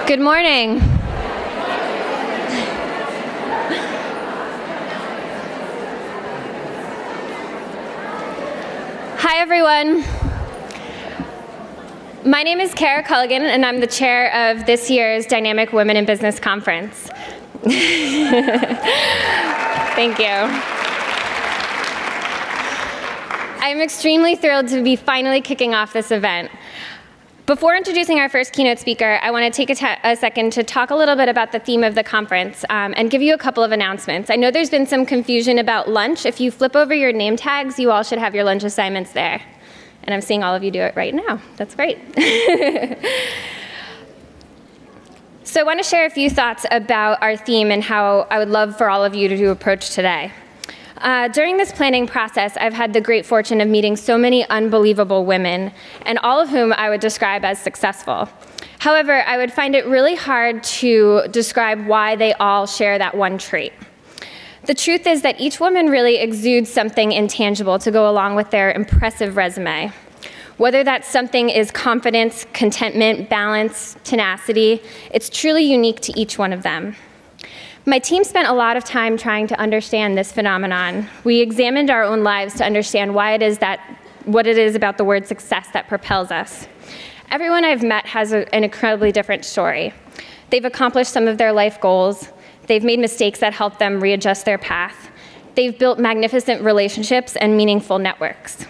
Good morning. Hi, everyone. My name is Kara Culligan, and I'm the chair of this year's Dynamic Women in Business Conference. Thank you. I'm extremely thrilled to be finally kicking off this event. Before introducing our first keynote speaker, I want to take a second to talk a little bit about the theme of the conference and give you a couple of announcements. I know there's been some confusion about lunch. If you flip over your name tags, you all should have your lunch assignments there. And I'm seeing all of you do it right now. That's great. So I want to share a few thoughts about our theme and how I would love for all of you to approach today. During this planning process, I've had the great fortune of meeting so many unbelievable women, and all of whom I would describe as successful. However, I would find it really hard to describe why they all share that one trait. The truth is that each woman really exudes something intangible to go along with their impressive resume. Whether that something is confidence, contentment, balance, tenacity, it's truly unique to each one of them. My team spent a lot of time trying to understand this phenomenon. We examined our own lives to understand what it is about the word success that propels us. Everyone I've met has an incredibly different story. They've accomplished some of their life goals. They've made mistakes that help them readjust their path. They've built magnificent relationships and meaningful networks.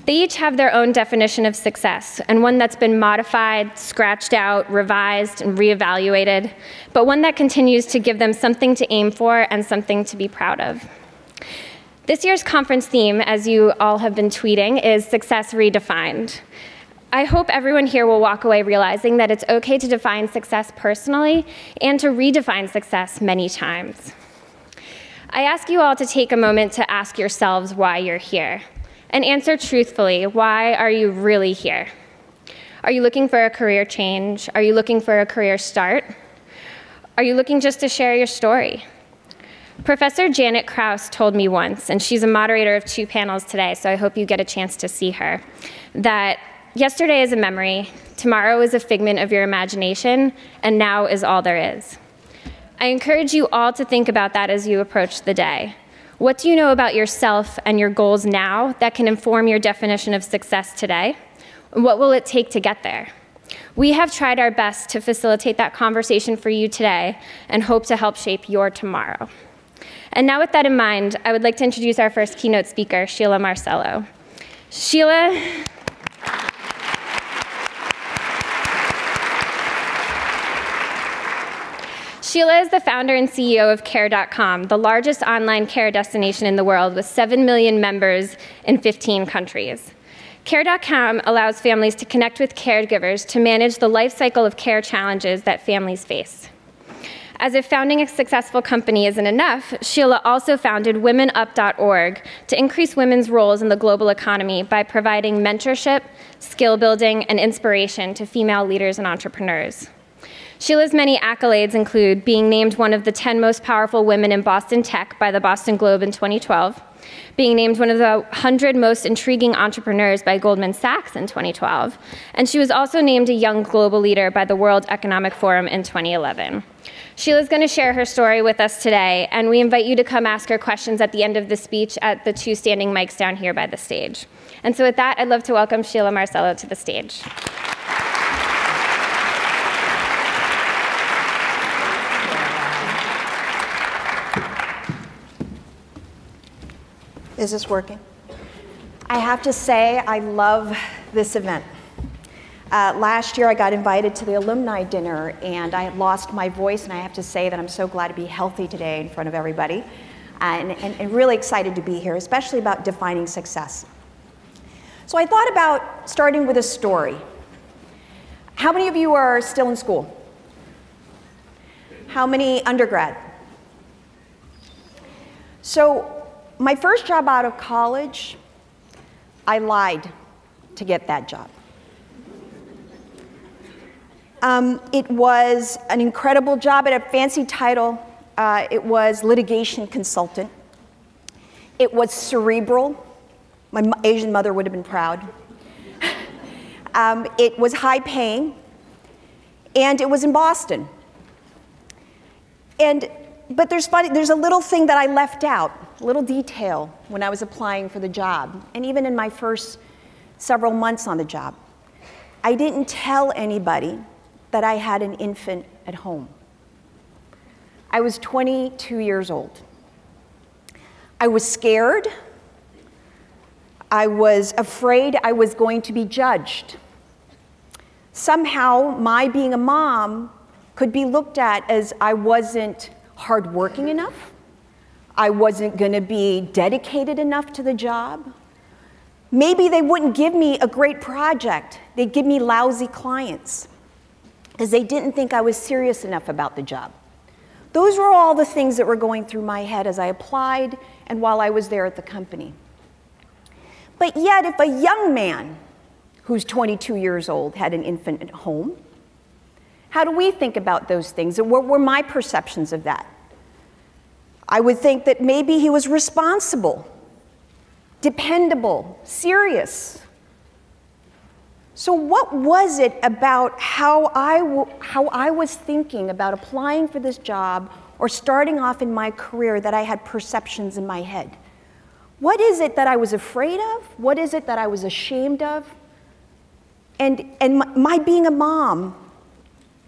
They each have their own definition of success, and one that's been modified, scratched out, revised, and reevaluated, but one that continues to give them something to aim for and something to be proud of. This year's conference theme, as you all have been tweeting, is Success Redefined. I hope everyone here will walk away realizing that it's okay to define success personally and to redefine success many times. I ask you all to take a moment to ask yourselves why you're here. And answer truthfully, why are you really here? Are you looking for a career change? Are you looking for a career start? Are you looking just to share your story? Professor Janet Krause told me once, and she's a moderator of 2 panels today, so I hope you get a chance to see her, that yesterday is a memory, tomorrow is a figment of your imagination, and now is all there is. I encourage you all to think about that as you approach the day. What do you know about yourself and your goals now that can inform your definition of success today? And what will it take to get there? We have tried our best to facilitate that conversation for you today and hope to help shape your tomorrow. And now with that in mind, I would like to introduce our first keynote speaker, Sheila Marcello. Sheila is the founder and CEO of Care.com, the largest online care destination in the world with 7 million members in 15 countries. Care.com allows families to connect with caregivers to manage the life cycle of care challenges that families face. As if founding a successful company isn't enough, Sheila also founded WomenUp.org to increase women's roles in the global economy by providing mentorship, skill building, and inspiration to female leaders and entrepreneurs. Sheila's many accolades include being named one of the 10 most powerful women in Boston tech by the Boston Globe in 2012, being named one of the 100 most intriguing entrepreneurs by Goldman Sachs in 2012, and she was also named a young global leader by the World Economic Forum in 2011. Sheila's going to share her story with us today, and we invite you to come ask her questions at the end of the speech at the 2 standing mics down here by the stage. And so with that, I'd love to welcome Sheila Marcello to the stage. Is this working? I have to say, I love this event. Last year, I got invited to the alumni dinner, and I had lost my voice, and I have to say that I'm so glad to be healthy today in front of everybody, and really excited to be here, especially about defining success. So I thought about starting with a story. How many of you are still in school? How many undergrad? So, my first job out of college, I lied to get that job. It was an incredible job. It had a fancy title. It was litigation consultant. It was cerebral. My Asian mother would have been proud. It was high paying. And it was in Boston. But there's a little thing that I left out, a little detail when I was applying for the job, and even in my first several months on the job. I didn't tell anybody that I had an infant at home. I was 22 years old. I was scared. I was afraid I was going to be judged. Somehow, my being a mom could be looked at as I wasn't hardworking enough. I wasn't going to be dedicated enough to the job. Maybe they wouldn't give me a great project. They'd give me lousy clients because they didn't think I was serious enough about the job. Those were all the things that were going through my head as I applied and while I was there at the company. But yet, if a young man who's 22 years old had an infant at home, how do we think about those things? And what were my perceptions of that? I would think that maybe he was responsible, dependable, serious. So what was it about how I was thinking about applying for this job or starting off in my career that I had perceptions in my head? What is it that I was afraid of? What is it that I was ashamed of? And my being a mom,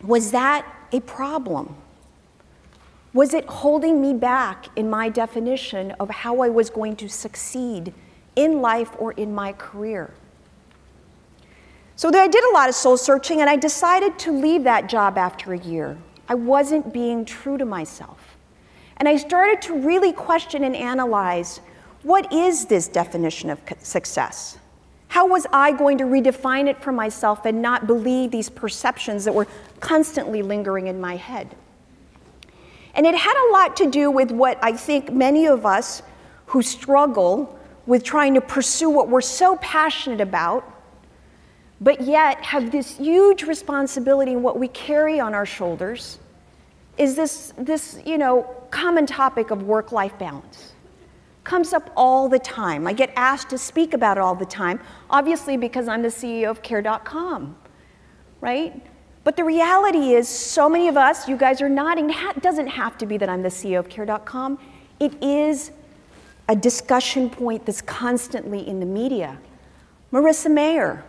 was that a problem? Was it holding me back in my definition of how I was going to succeed in life or in my career? So I did a lot of soul searching, and I decided to leave that job after a year. I wasn't being true to myself. And I started to really question and analyze, what is this definition of success? How was I going to redefine it for myself and not believe these perceptions that were constantly lingering in my head? And it had a lot to do with what I think many of us who struggle with trying to pursue what we're so passionate about, but yet have this huge responsibility in what we carry on our shoulders, is this common topic of work-life balance. Comes up all the time. I get asked to speak about it all the time, obviously because I'm the CEO of Care.com, right? But the reality is, so many of us, you guys are nodding, it doesn't have to be that I'm the CEO of Care.com. It is a discussion point that's constantly in the media. Marissa Mayer,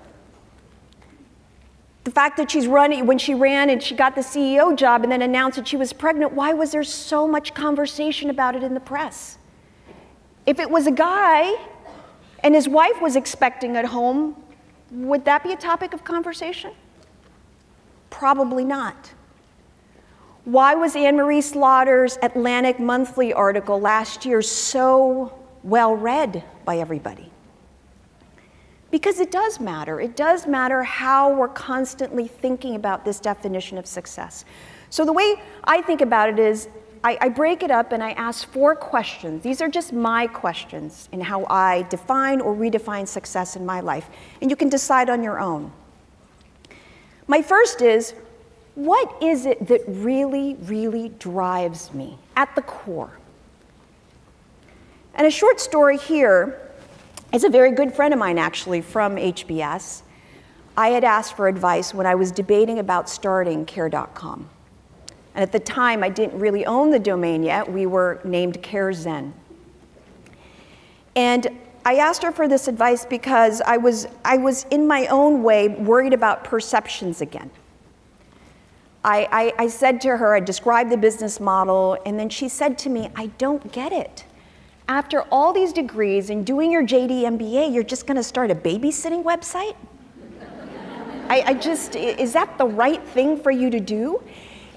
the fact that she's running, when she ran and she got the CEO job and then announced that she was pregnant, why was there so much conversation about it in the press? If it was a guy and his wife was expecting at home, would that be a topic of conversation? Probably not. Why was Anne-Marie Slaughter's Atlantic Monthly article last year so well read by everybody? Because it does matter. It does matter how we're constantly thinking about this definition of success. So the way I think about it is, I break it up and I ask 4 questions. These are just my questions in how I define or redefine success in my life. And you can decide on your own. My first is, what is it that really, really drives me at the core? And a short story here is a very good friend of mine, actually, from HBS. I had asked for advice when I was debating about starting Care.com. And at the time, I didn't really own the domain yet. We were named CareZen. And I asked her for this advice because I was in my own way worried about perceptions again. I said to her, I described the business model, and then she said to me, I don't get it. After all these degrees and doing your JD MBA, you're just going to start a babysitting website? Is that the right thing for you to do?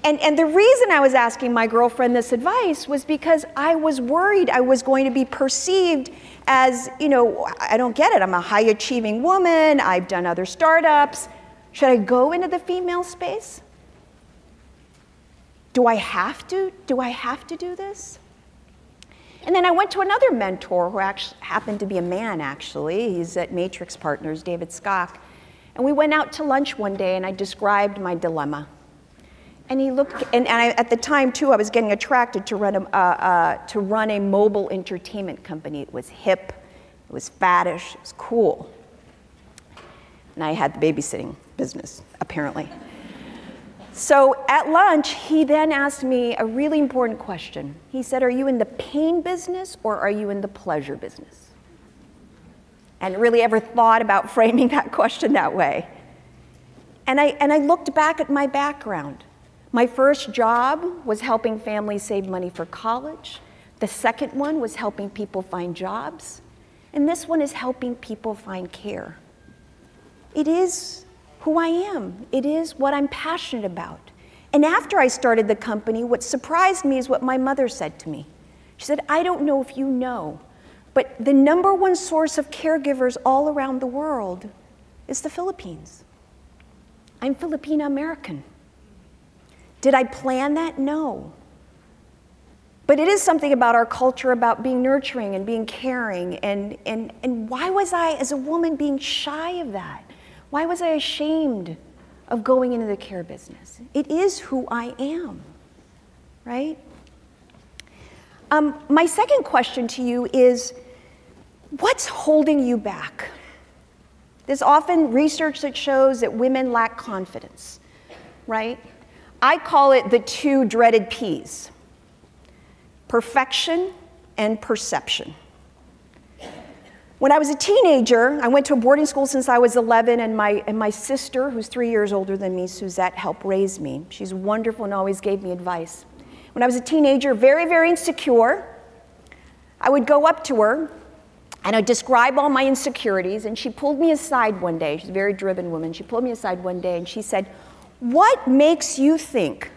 And the reason I was asking my girlfriend this advice was because I was worried I was going to be perceived as, I don't get it. I'm a high-achieving woman. I've done other startups. Should I go into the female space? Do I have to? Do I have to do this? And then I went to another mentor who actually happened to be a man, actually. He's at Matrix Partners, David Skok. And we went out to lunch one day, and I described my dilemma. And he looked, and at the time, too, I was getting attracted to run a mobile entertainment company. It was hip, it was faddish, it was cool. And I had the babysitting business, apparently. So at lunch, he then asked me a really important question. He said, are you in the pain business or are you in the pleasure business? And really ever thought about framing that question that way. And I looked back at my background. My first job was helping families save money for college. The second one was helping people find jobs. And this one is helping people find care. It is who I am. It is what I'm passionate about. And after I started the company, what surprised me is what my mother said to me. She said, I don't know if you know, but the #1 source of caregivers all around the world is the Philippines. I'm Filipino American. Did I plan that? No. But it is something about our culture about being nurturing and being caring. And why was I, as a woman, being shy of that? Why was I ashamed of going into the care business? It is who I am, right? My second question to you is, what's holding you back? There's often research that shows that women lack confidence, right? I call it the 2 dreaded P's: perfection and perception. When I was a teenager, I went to a boarding school since I was 11, and my sister, who's 3 years older than me, Suzette, helped raise me. She's wonderful and always gave me advice. When I was a teenager, very, very insecure, I would go up to her and I'd describe all my insecurities, and she pulled me aside one day. She's a very driven woman. She pulled me aside one day and she said, what makes you think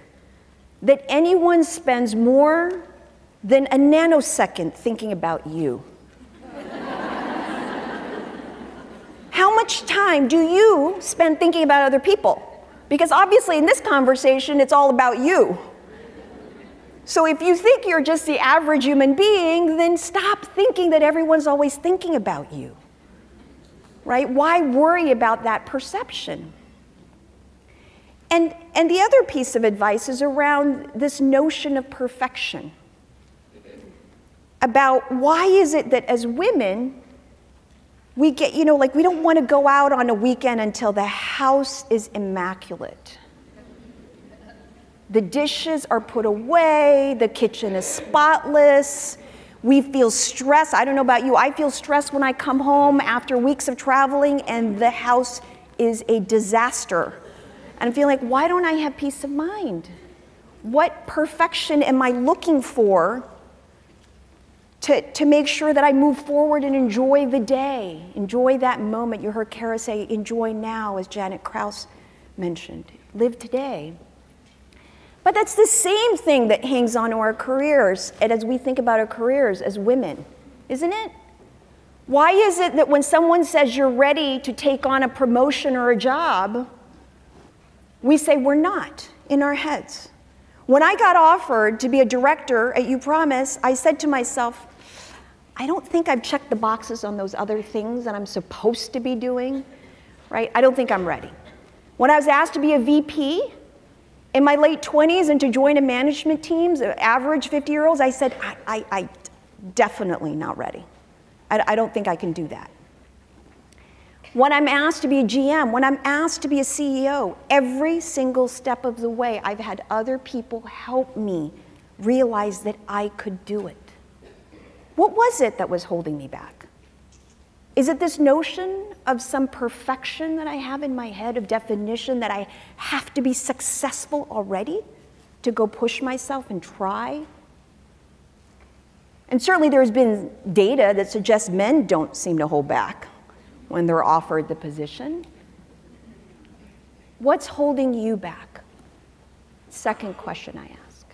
that anyone spends more than a nanosecond thinking about you? How much time do you spend thinking about other people? Because obviously in this conversation, it's all about you. So if you think you're just the average human being, then stop thinking that everyone's always thinking about you, right? Why worry about that perception? And the other piece of advice is around this notion of perfection. About why is it that as women, we get, like we don't want to go out on a weekend until the house is immaculate. The dishes are put away, the kitchen is spotless. We feel stressed. I don't know about you, I feel stressed when I come home after weeks of traveling and the house is a disaster. And I feel like, why don't I have peace of mind? What perfection am I looking for to make sure that I move forward and enjoy the day, enjoy that moment? You heard Kara say, enjoy now, as Janet Krause mentioned. Live today. But that's the same thing that hangs on to our careers, and as we think about our careers as women, isn't it? Why is it that when someone says you're ready to take on a promotion or a job, we say we're not in our heads? When I got offered to be a director at You Promise, I said to myself, I don't think I've checked the boxes on those other things that I'm supposed to be doing, right? I don't think I'm ready. When I was asked to be a VP in my late 20s and to join a management team, average 50-year-olds, I said, I definitely not ready. I don't think I can do that. When I'm asked to be a GM, when I'm asked to be a CEO, every single step of the way, I've had other people help me realize that I could do it. What was it that was holding me back? Is it this notion of some perfection that I have in my head, of definition that I have to be successful already to go push myself and try? And certainly there's been data that suggests men don't seem to hold back when they're offered the position. What's holding you back? Second question I ask.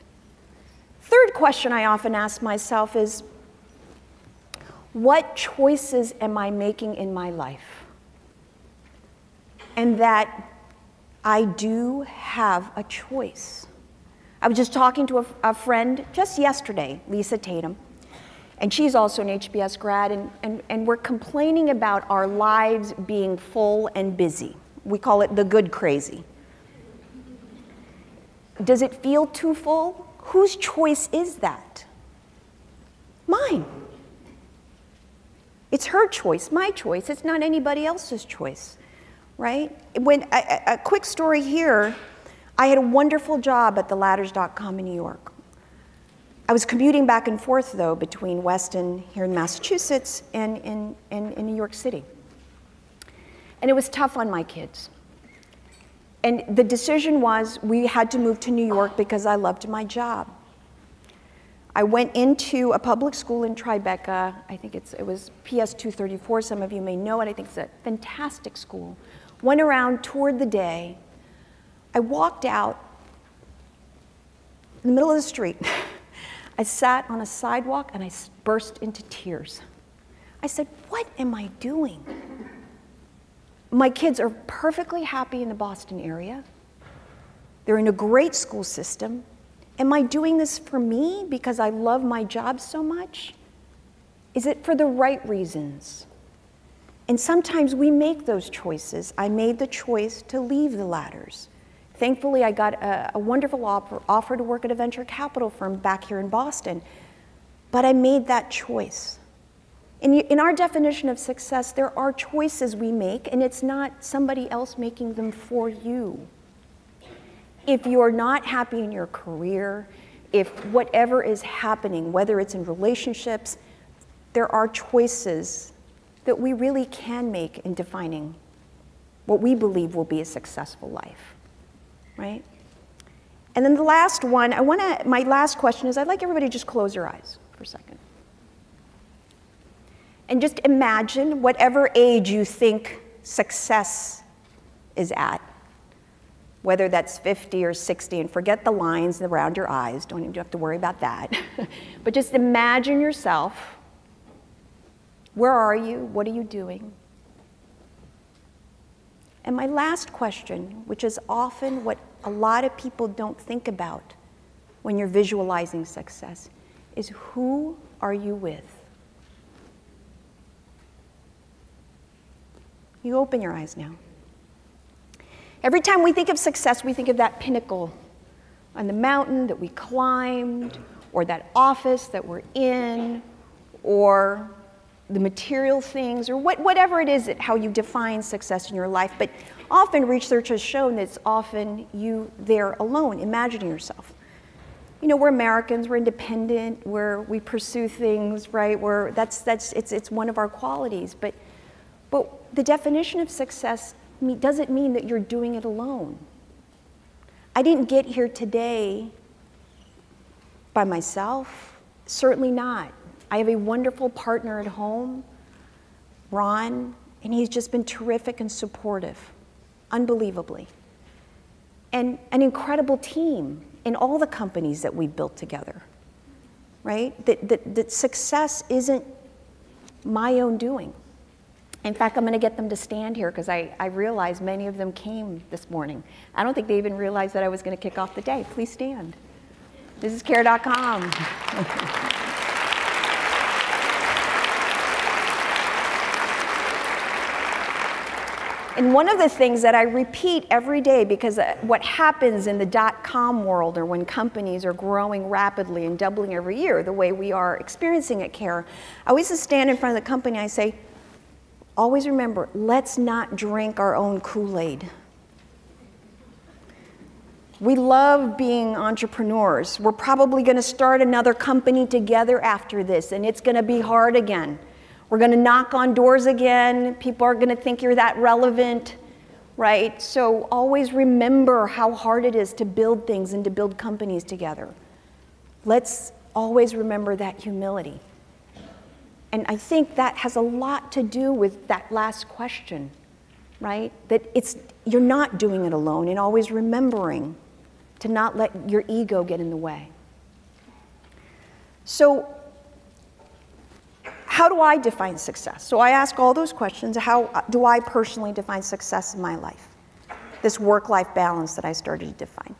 Third question I often ask myself is, what choices am I making in my life? And that I do have a choice. I was just talking to a friend just yesterday, Lisa Tatum, and she's also an HBS grad, and we're complaining about our lives being full and busy. We call it the good crazy. Does it feel too full? Whose choice is that? Mine. It's her choice, my choice. It's not anybody else's choice, right? A quick story here. I had a wonderful job at theladders.com in New York. I was commuting back and forth, though, between Weston here in Massachusetts and in New York City. And it was tough on my kids. And the decision was we had to move to New York because I loved my job. I went into a public school in Tribeca. I think it was PS 234. Some of you may know it. I think it's a fantastic school. Went around, toured the day. I walked out in the middle of the street. I sat on a sidewalk and I burst into tears. I said, what am I doing? My kids are perfectly happy in the Boston area. They're in a great school system. Am I doing this for me because I love my job so much? Is it for the right reasons? And sometimes we make those choices. I made the choice to leave the Ladders. Thankfully, I got a wonderful offer to work at a venture capital firm back here in Boston. But I made that choice. In our definition of success, there are choices we make, and it's not somebody else making them for you. If you're not happy in your career, if whatever is happening, whether it's in relationships, there are choices that we really can make in defining what we believe will be a successful life, right? And then the last one, my last question is I'd like everybody to just close your eyes for a second. And just imagine whatever age you think success is at, whether that's 50 or 60, and forget the lines around your eyes, don't even have to worry about that. But just imagine yourself. Where are you? What are you doing? And my last question, which is often what a lot of people don't think about when you're visualizing success, is who are you with? You open your eyes now. Every time we think of success, we think of that pinnacle on the mountain that we climbed, or that office that we're in, or the material things, or whatever it is, how you define success in your life. But often research has shown that it's often you there alone, imagining yourself. You know, we're Americans, we're independent, we pursue things, right? It's one of our qualities. But the definition of success doesn't mean that you're doing it alone. I didn't get here today by myself, certainly not. I have a wonderful partner at home, Ron, and he's just been terrific and supportive, unbelievably. And an incredible team in all the companies that we've built together, right? That success isn't my own doing. In fact, I'm going to get them to stand here because I realize many of them came this morning. I don't think they even realized that I was going to kick off the day. Please stand. This is care.com. And one of the things that I repeat every day, because what happens in the .com world, or when companies are growing rapidly and doubling every year, the way we are experiencing at CARE, I always stand in front of the company and I say, always remember, let's not drink our own Kool-Aid. We love being entrepreneurs. We're probably going to start another company together after this, and it's going to be hard again. We're going to knock on doors again. People are going to think you're that relevant, right? So always remember how hard it is to build things and to build companies together. Let's always remember that humility. And I think that has a lot to do with that last question, right? That you're not doing it alone, and always remembering to not let your ego get in the way. So how do I define success? So I ask all those questions. How do I personally define success in my life? This work-life balance that I started to define.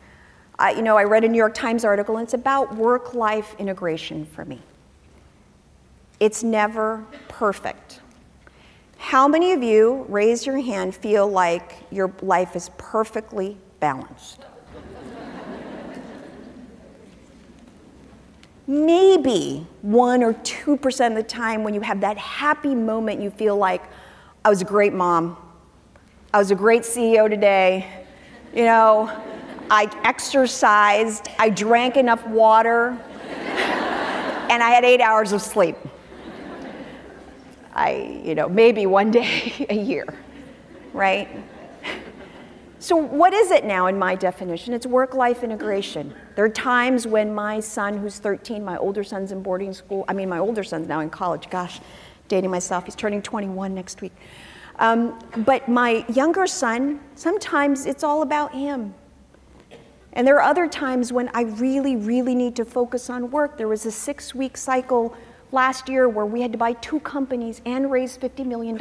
I read a New York Times article, and it's about work-life integration for me. It's never perfect. How many of you, raise your hand, feel like your life is perfectly balanced? Maybe 1 or 2% of the time when you have that happy moment, you feel like, I was a great mom. I was a great CEO today. I exercised, I drank enough water, and I had 8 hours of sleep. Maybe one day a year, right? So what is it now in my definition? It's work-life integration. There are times when my son, who's 13, my older son's in boarding school, my older son's now in college, gosh, dating myself, he's turning 21 next week. But my younger son, sometimes it's all about him. And there are other times when I really, really need to focus on work. There was a 6-week cycle last year where we had to buy 2 companies and raise $50 million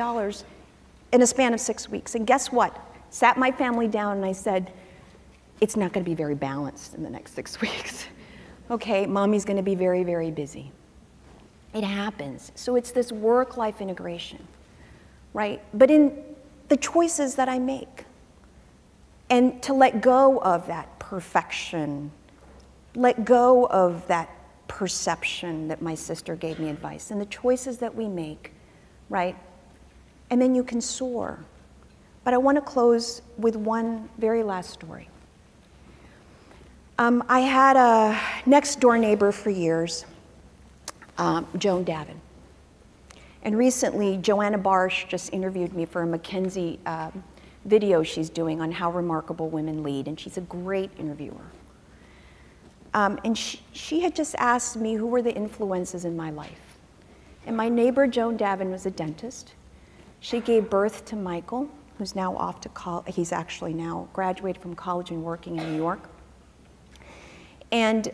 in a span of 6 weeks. And guess what? Sat my family down and I said, it's not going to be very balanced in the next 6 weeks. Okay, mommy's going to be very, very busy. It happens. So it's this work-life integration, right? But in the choices that I make, and to let go of that perfection, let go of that perception that my sister gave me advice, and the choices that we make, right? And then you can soar. But I want to close with one very last story. I had a next-door neighbor for years, Joan Davin. And recently, Joanna Barsh just interviewed me for a McKinsey video she's doing on how remarkable women lead, and she's a great interviewer. And she had just asked me who were the influences in my life. And my neighbor, Joan Davin, was a dentist. She gave birth to Michael, who's now off to college. He's actually now graduated from college and working in New York. And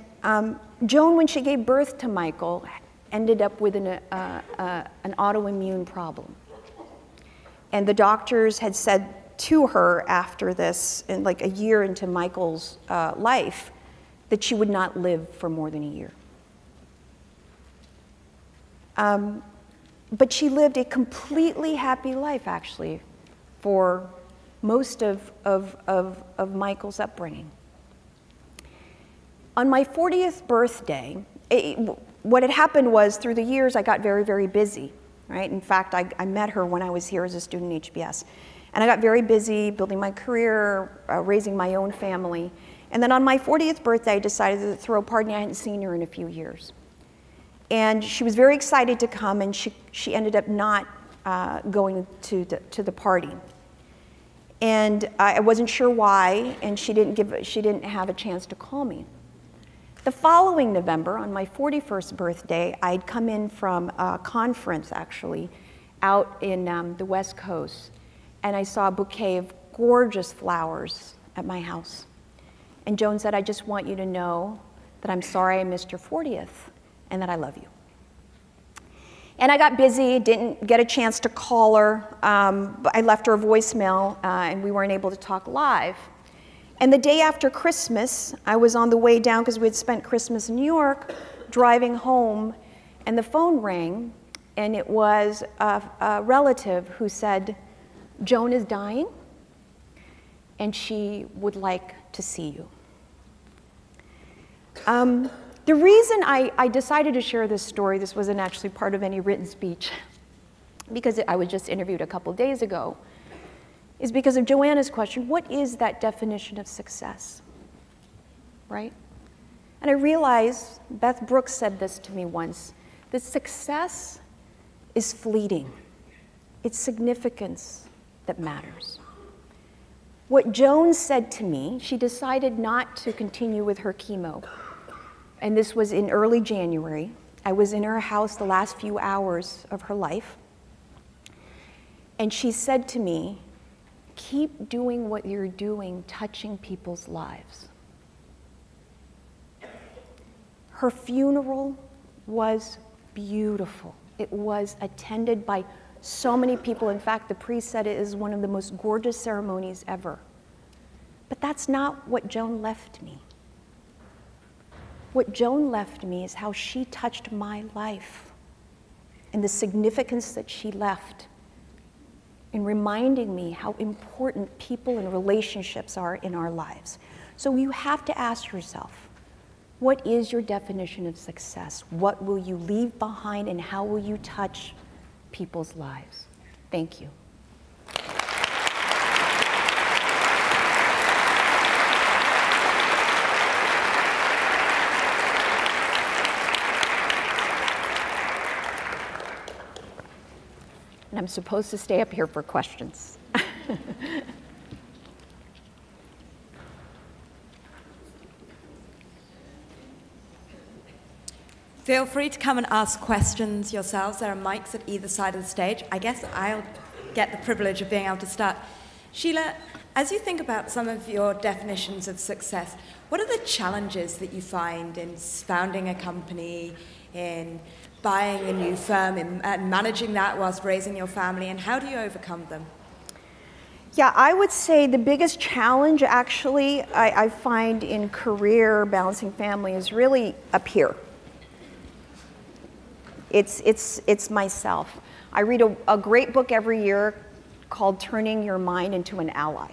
Joan, when she gave birth to Michael, ended up with an autoimmune problem. And the doctors had said to her after this, and like a year into Michael's life, that she would not live for more than a year. But she lived a completely happy life, actually, for most of Michael's upbringing. On my 40th birthday, what had happened was through the years I got very, very busy, right? In fact, I met her when I was here as a student at HBS. And I got very busy building my career, raising my own family. And then on my 40th birthday, I decided to throw a party. I hadn't seen her in a few years. And she was very excited to come, and she ended up not going to the party. And I wasn't sure why, and she didn't have a chance to call me. The following November, on my 41st birthday, I'd come in from a conference, actually, out in the West Coast, and I saw a bouquet of gorgeous flowers at my house. And Joan said, I just want you to know that I'm sorry I missed your 40th, and that I love you. And I got busy, didn't get a chance to call her, but I left her a voicemail, and we weren't able to talk live. And the day after Christmas, I was on the way down, because we had spent Christmas in New York, driving home, and the phone rang, and it was a relative who said, Joan is dying, and she would like to see you. The reason I decided to share this story, this wasn't actually part of any written speech, because I was just interviewed a couple days ago, is because of Joanna's question, what is that definition of success, right? And I realized, Beth Brooks said this to me once, that success is fleeting. It's significance that matters. What Joan said to me, she decided not to continue with her chemo. And this was in early January. I was in her house the last few hours of her life. And she said to me, keep doing what you're doing, touching people's lives. Her funeral was beautiful. It was attended by so many people. In fact, the priest said it is one of the most gorgeous ceremonies ever. But that's not what Joan left me. What Joan left me is how she touched my life and the significance that she left in reminding me how important people and relationships are in our lives. So you have to ask yourself, what is your definition of success? What will you leave behind, and how will you touch people's lives? Thank you. and I'm supposed to stay up here for questions. Feel free to come and ask questions yourselves. There are mics at either side of the stage. I guess I'll get the privilege of being able to start. Sheila, as you think about some of your definitions of success, what are the challenges that you find in founding a company, in buying a new firm, in managing that whilst raising your family, and how do you overcome them? Yeah, I would say the biggest challenge, actually, I find in career balancing family is really up here. It's myself. I read a great book every year called Turning Your Mind into an Ally.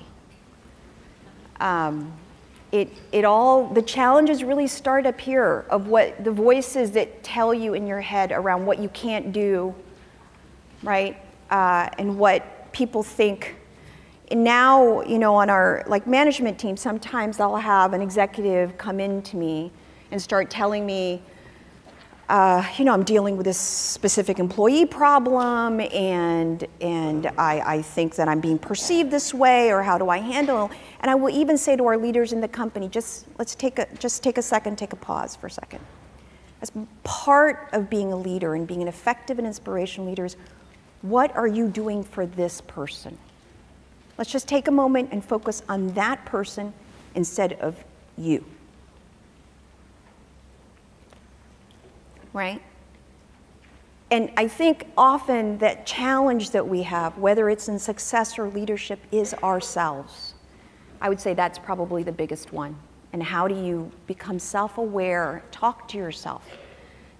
The challenges really start up here of what the voices that tell you in your head around what you can't do, right? And what people think. And now, you know, on our management team, sometimes I'll have an executive come in to me and start telling me, you know, I'm dealing with this specific employee problem, and I think that I'm being perceived this way, or how do I handle it? And I will even say to our leaders in the company, let's take a second, take a pause for a second. As part of being a leader and being an effective and inspirational leader is, what are you doing for this person? Let's just take a moment and focus on that person instead of you. Right? And I think often that challenge that we have, whether it's in success or leadership, is ourselves. I would say that's probably the biggest one. And how do you become self-aware, talk to yourself,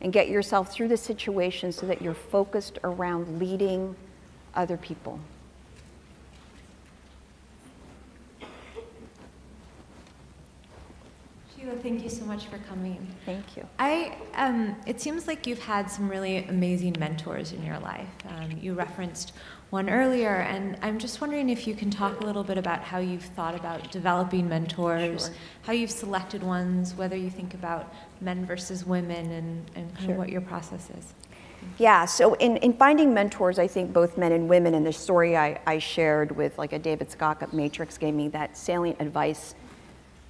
and get yourself through the situation so that you're focused around leading other people? Thank you so much for coming. Thank you. It seems like you've had some really amazing mentors in your life. You referenced one earlier, and I'm just wondering if you can talk a little bit about how you've thought about developing mentors, Sure. how you've selected ones, whether you think about men versus women, and kind of what your process is. Yeah, so in finding mentors, I think both men and women, and the story I shared with a David Scott at Matrix gave me that salient advice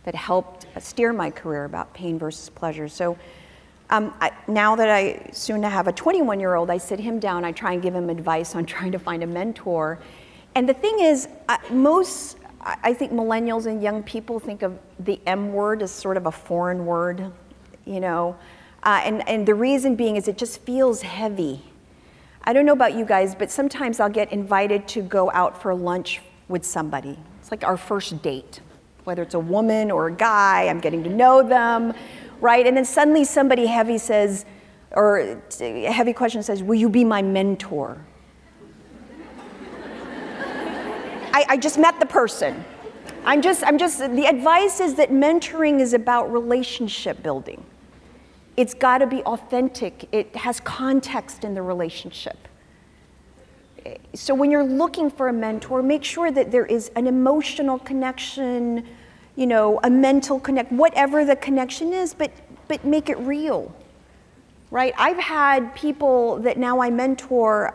that helped steer my career about pain versus pleasure. So now that I soon to have a 21-year-old, I sit him down, I try and give him advice on trying to find a mentor. And the thing is, I think millennials and young people think of the M word as sort of a foreign word, you know. And the reason being is it just feels heavy. I don't know about you guys, but sometimes I'll get invited to go out for lunch with somebody. It's like our first date. Whether it's a woman or a guy, I'm getting to know them, right? And then suddenly somebody heavy says, or a heavy question says, will you be my mentor? I just met the person. The advice is that mentoring is about relationship building. It's gotta be authentic. It has context in the relationship. So when you're looking for a mentor, make sure that there is an emotional connection, you know, a mental connect, whatever the connection is, but make it real, right? I've had people that now I mentor,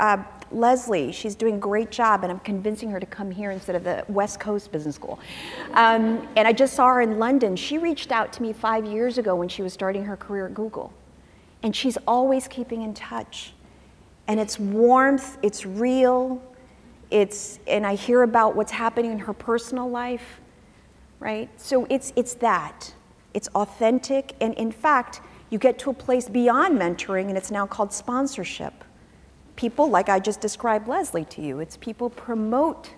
Leslie, she's doing a great job, and I'm convincing her to come here instead of the West Coast Business School. And I just saw her in London. She reached out to me 5 years ago when she was starting her career at Google. And she's always keeping in touch. And it's warmth, it's real, and I hear about what's happening in her personal life, right? So it's that. It's authentic, and in fact, you get to a place beyond mentoring, and it's now called sponsorship. People, like I just described Leslie to you, it's people promote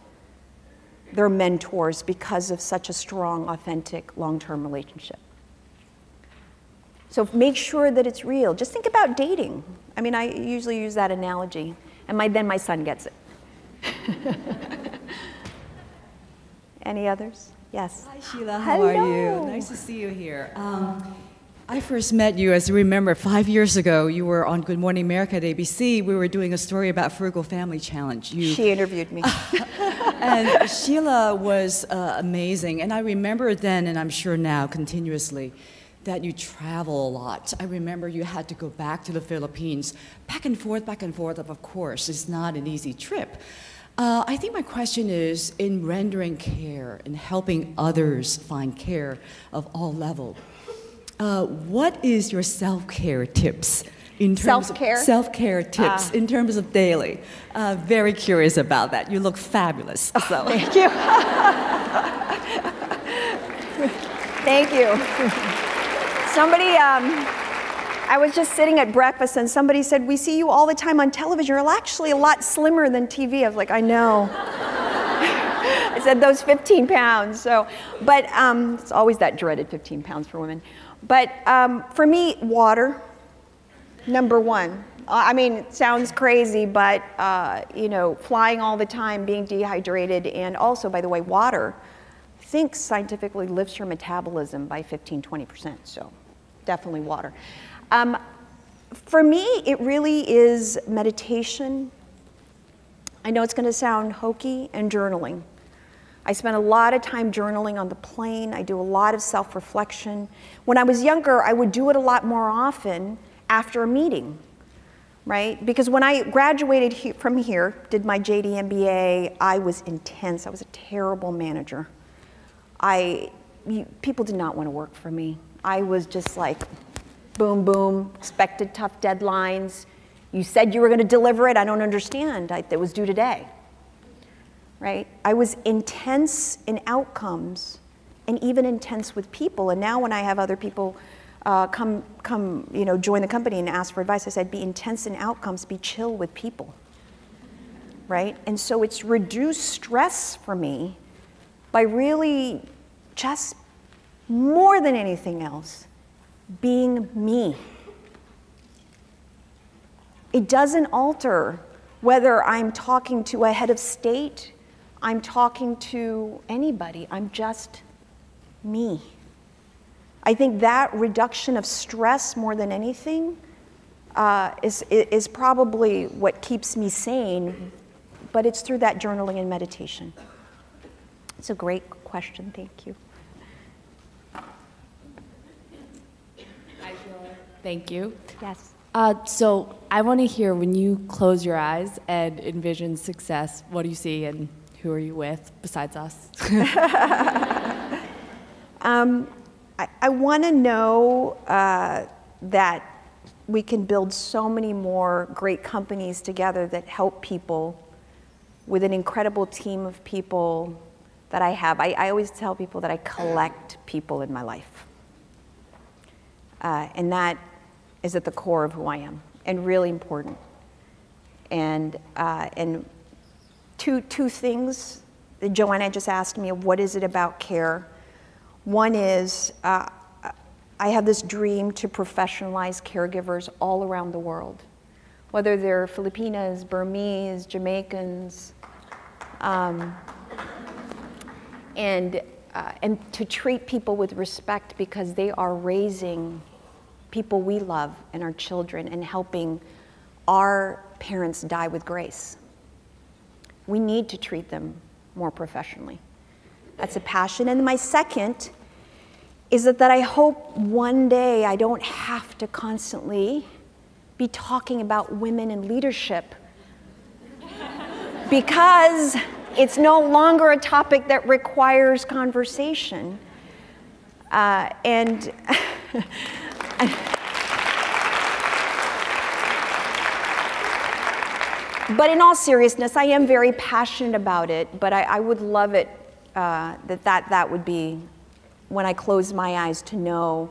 their mentors because of such a strong, authentic, long-term relationship. So make sure that it's real. Just think about dating. I mean, I usually use that analogy, and then my son gets it. Any others? Yes. Hi, Sheila. How are you? Nice to see you here. I first met you, as you remember, 5 years ago. You were on Good Morning America at ABC. We were doing a story about Frugal Family Challenge. She interviewed me. And Sheila was amazing. And I remember then, and I'm sure now, continuously, that you travel a lot. I remember you had to go back to the Philippines, back and forth, of course. It's not an easy trip. I think my question is, in rendering care and helping others find care of all levels, what is your self-care tips? In terms Self-care? of self-care tips in terms of daily. Very curious about that. You look fabulous. So. Thank you. Thank you. Somebody, I was just sitting at breakfast and somebody said, we see you all the time on television. You're actually a lot slimmer than TV. I was like, I know. I said, those 15 pounds. So, but it's always that dreaded 15 pounds for women. But for me, water, number one. I mean, it sounds crazy, but you know, flying all the time, being dehydrated, and also, by the way, water, I think scientifically lifts your metabolism by 15–20%. So definitely water. For me, it really is meditation. I know it's going to sound hokey, and journaling. I spend a lot of time journaling on the plane. I do a lot of self-reflection. When I was younger, I would do it a lot more often after a meeting, right? Because when I graduated from here, did my JD MBA, I was intense. I was a terrible manager. People did not want to work for me. I was just like, boom, boom, expected tough deadlines. You said you were going to deliver it. I don't understand. It was due today, right? I was intense in outcomes and even intense with people. And now when I have other people come, you know, join the company and ask for advice, I said, be intense in outcomes, be chill with people, right? And so it's reduced stress for me by really just more than anything else, being me. It doesn't alter whether I'm talking to a head of state, I'm talking to anybody, I'm just me. I think that reduction of stress more than anything is probably what keeps me sane, but it's through that journaling and meditation. It's a great question, thank you. Thank you. Yes. So I want to hear, when you close your eyes and envision success, what do you see and who are you with besides us? I want to know that we can build so many more great companies together that help people with an incredible team of people that I have. I always tell people that I collect people in my life. And that is at the core of who I am, and really important. And two things that Joanna just asked me, what is it about care? One is I have this dream to professionalize caregivers all around the world, whether they're Filipinas, Burmese, Jamaicans, and to treat people with respect because they are raising people we love and our children and helping our parents die with grace. We need to treat them more professionally. That's a passion. And my second is that I hope one day I don't have to constantly be talking about women in leadership because it's no longer a topic that requires conversation. But in all seriousness, I am very passionate about it, but I would love it that would be, when I close my eyes, to know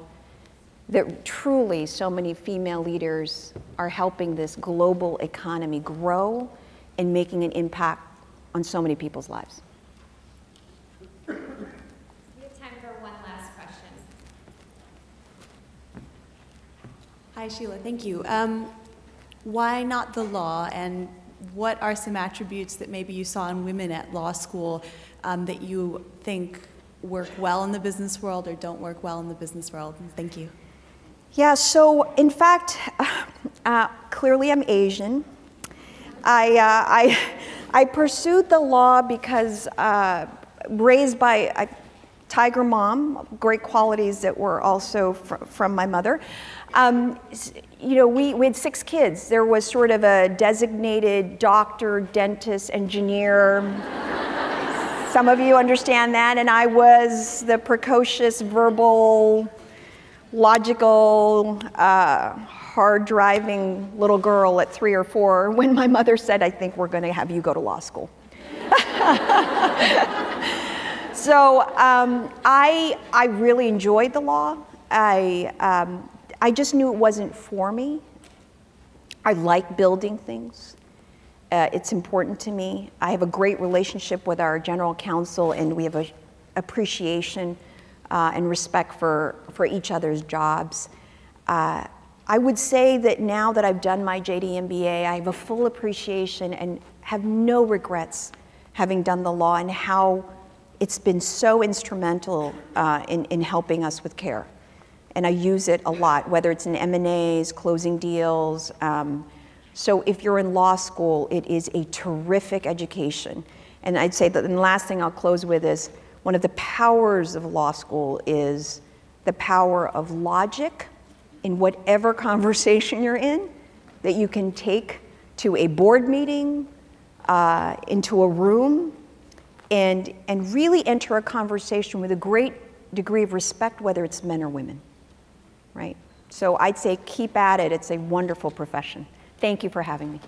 that truly so many female leaders are helping this global economy grow and making an impact on so many people's lives. We have time for one last question. Hi, Sheila. Thank you. Why not the law, and what are some attributes that maybe you saw in women at law school that you think work well in the business world or don't work well in the business world? Thank you. Yeah, so in fact, clearly I'm Asian. I pursued the law because raised by, tiger mom, great qualities that were also from my mother. You know, we had 6 kids. There was sort of a designated doctor, dentist, engineer. Some of you understand that, and I was the precocious, verbal, logical, hard-driving little girl at 3 or 4 when my mother said, I think we're going to have you go to law school. So I really enjoyed the law. I just knew it wasn't for me. I like building things. It's important to me. I have a great relationship with our general counsel, and we have an appreciation and respect for each other's jobs. I would say that now that I've done my JD MBA, I have a full appreciation and have no regrets having done the law and how it's been so instrumental in helping us with care. And I use it a lot, whether it's in M&As, closing deals. So if you're in law school, it is a terrific education. And I'd say that the last thing I'll close with is one of the powers of law school is the power of logic in whatever conversation you're in that you can take to a board meeting, into a room, and really enter a conversation with a great degree of respect, whether it's men or women, right? So I'd say keep at it. It's a wonderful profession. Thank you for having me.